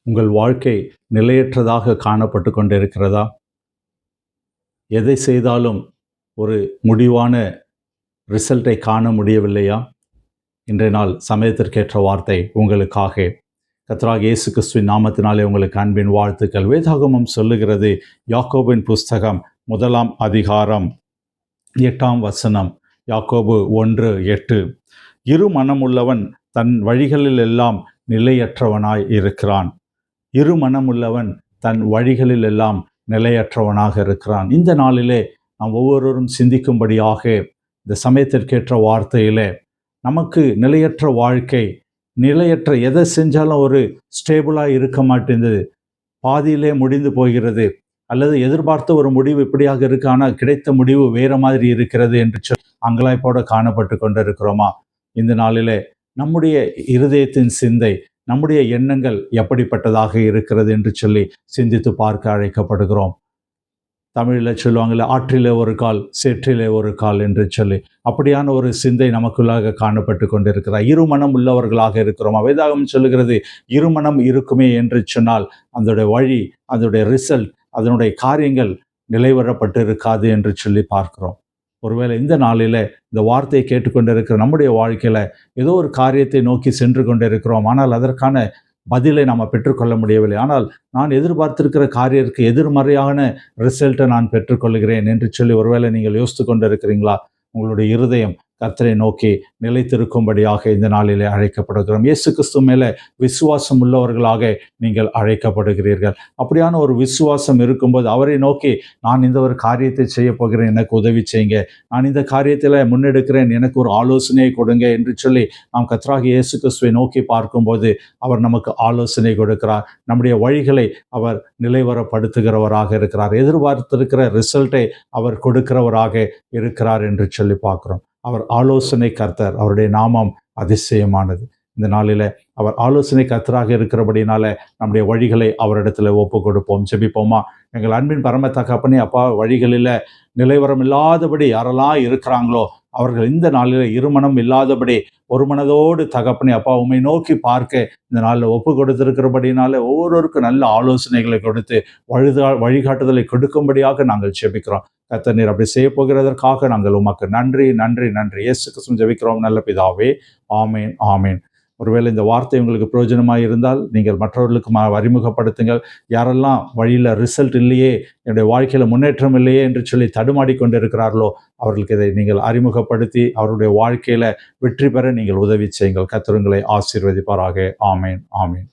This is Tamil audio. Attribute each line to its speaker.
Speaker 1: உங்கள் வாழ்க்கை நிலையற்றதாக காணப்பட்டு கொண்டிருக்கிறதா? எதை செய்தாலும் ஒரு முடிவான ரிசல்ட்டை காண முடியவில்லையா? இன்றைய நாள் சமயத்திற்கேற்ற வார்த்தை உங்களுக்காக. கர்த்தராகிய இயேசு கிறிஸ்துவின் நாமத்தினாலே உங்களுக்கு அன்பின் வாழ்த்துக்கள். வேதாகமம் சொல்லுகிறது, யாக்கோபின் புஸ்தகம் 1 அதிகாரம் 8 வசனம், யாக்கோபு 1:8, இரு மனமுள்ளவன் தன் வழிகளில் எல்லாம் நிலையற்றவனாய் இருக்கிறான். இரு மனமுள்ளவன் தன் வழிகளில் எல்லாம் நிலையற்றவனாக இருக்கிறான். இந்த நாளிலே நாம் ஒவ்வொருவரும் சிந்திக்கும்படியாக இந்த சமயத்திற்கேற்ற வார்த்தையிலே, நமக்கு நிலையற்ற வாழ்க்கை, நிலையற்ற எதை செஞ்சாலும் ஒரு ஸ்டேபிளாக இருக்க மாட்டேங்குது, பாதியிலே முடிந்து போகிறது, அல்லது எதிர்பார்த்த ஒரு முடிவு இப்படியாக இருக்கு, ஆனால் கிடைத்த முடிவு வேற மாதிரி இருக்கிறது என்று சொல்லி அங்கலாய்ப்போடு காணப்பட்டு கொண்டிருக்கிறோமா? இந்த நாளிலே நம்முடைய இருதயத்தின் சிந்தை, நம்முடைய எண்ணங்கள் எப்படிப்பட்டதாக இருக்கிறது என்று சொல்லி சிந்தித்து பார்க்க அழைக்கப்படுகிறோம். தமிழில் சொல்லுவாங்கள்ல, ஆற்றிலே ஒரு கால் சேற்றிலே ஒரு கால் என்று சொல்லி, அப்படியான ஒரு சிந்தை நமக்குள்ளாக காணப்பட்டு கொண்டிருக்கிறார். இருமனம் உள்ளவர்களாக இருக்கிறோம். வேதாகமம் சொல்லுகிறது, இருமனம் இருக்குமே என்று சொன்னால் அதனுடைய வழி, அதனுடைய ரிசல்ட், அதனுடைய காரியங்கள் நிலைவரப்பட்டு இருக்காது என்று சொல்லி பார்க்கிறோம். ஒருவேளை இந்த நாளில் இந்த வார்த்தையை கேட்டுக்கொண்டிருக்கிற நம்முடைய வாழ்க்கையில் ஏதோ ஒரு காரியத்தை நோக்கி சென்று கொண்டிருக்கிறோம், ஆனால் அதற்கான பதிலை நாம் பெற்றுக்கொள்ள முடியவில்லை. ஆனால் நான் எதிர்பார்த்திருக்கிற காரியத்திற்கு எதிர்மறையான ரிசல்ட்டை நான் பெற்றுக்கொள்கிறேன் என்று சொல்லி ஒருவேளை நீங்கள் யோசித்து கொண்டிருக்கிறீங்களா? உங்களுடைய இருதயம் கர்த்தரை நோக்கி நிலைத்திருக்கும்படியாக இந்த நாளிலே அழைக்கப்படுகிறோம். இயேசு கிறிஸ்து மேலே விசுவாசம் உள்ளவர்களாக நீங்கள் அழைக்கப்படுகிறீர்கள். அப்படியான ஒரு விசுவாசம் இருக்கும்போது அவரை நோக்கி, நான் இந்த ஒரு காரியத்தை செய்ய போகிறேன், எனக்கு உதவி செய்யுங்க, நான் இந்த காரியத்தில் முன்னெடுக்கிறேன், எனக்கு ஒரு ஆலோசனையை கொடுங்க என்று சொல்லி நாம் கர்த்தராகிய இயேசு கிறிஸ்துவை நோக்கி பார்க்கும்போது அவர் நமக்கு ஆலோசனை கொடுக்கிறார். நம்முடைய வழிகளை அவர் நிலைவரப்படுத்துகிறவராக இருக்கிறார். எதிர்பார்த்திருக்கிற ரிசல்ட்டை அவர் கொடுக்கிறவராக இருக்கிறார் என்று சொல்லி பார்க்கிறோம். அவர் ஆலோசனை கர்த்தர், அவருடைய நாமம் அதிசயமானது. இந்த நாளில் அவர் ஆலோசனை கர்த்தராக இருக்கிறபடினால நம்முடைய வழிகளை அவரிடத்துல ஒப்பு கொடுப்போம். ஜெபிப்போமா? எங்கள் அன்பின் பரம தகப்பனே, அப்பா, வழிகளில் நிலைவரம் இல்லாதபடி யாரெல்லாம் இருக்கிறாங்களோ அவர்கள் இந்த நாளில் இருமனம் இல்லாதபடி ஒரு மனதோடு தகப்பனே அப்பா உம்மை நோக்கி பார்க்க இந்த நாளில் ஒப்பு கொடுத்திருக்கிறபடினால ஒவ்வொருவருக்கும் நல்ல ஆலோசனைகளை கொடுத்து வழிகாட்டுதலை கொடுக்கும்படியாக நாங்கள் ஜெபிக்கிறோம். கர்த்தர் நீர் அப்படி செய்ய போகிறதற்காக நாங்கள் உமக்கு நன்றி நன்றி நன்றி இயேசு கிறிஸ்துவின் ஜெபிக்கிறோம் நல்ல பிதாவே. ஆமேன் ஆமேன். ஒருவேளை இந்த வார்த்தை உங்களுக்கு பிரயோஜனமாக இருந்தால் நீங்கள் மற்றவர்களுக்கு அறிமுகப்படுத்துங்கள். யாரெல்லாம் வழியில் ரிசல்ட் இல்லையே, என்னுடைய வாழ்க்கையில் முன்னேற்றம் இல்லையே என்று சொல்லி தடுமாடி கொண்டு இருக்கிறார்களோ அவர்களுக்கு இதை நீங்கள் அறிமுகப்படுத்தி அவருடைய வாழ்க்கையில் வெற்றி பெற நீங்கள் உதவி செய்யுங்கள். கர்த்தர் உங்களை ஆசீர்வதிப்பாராக. ஆமேன் ஆமேன்.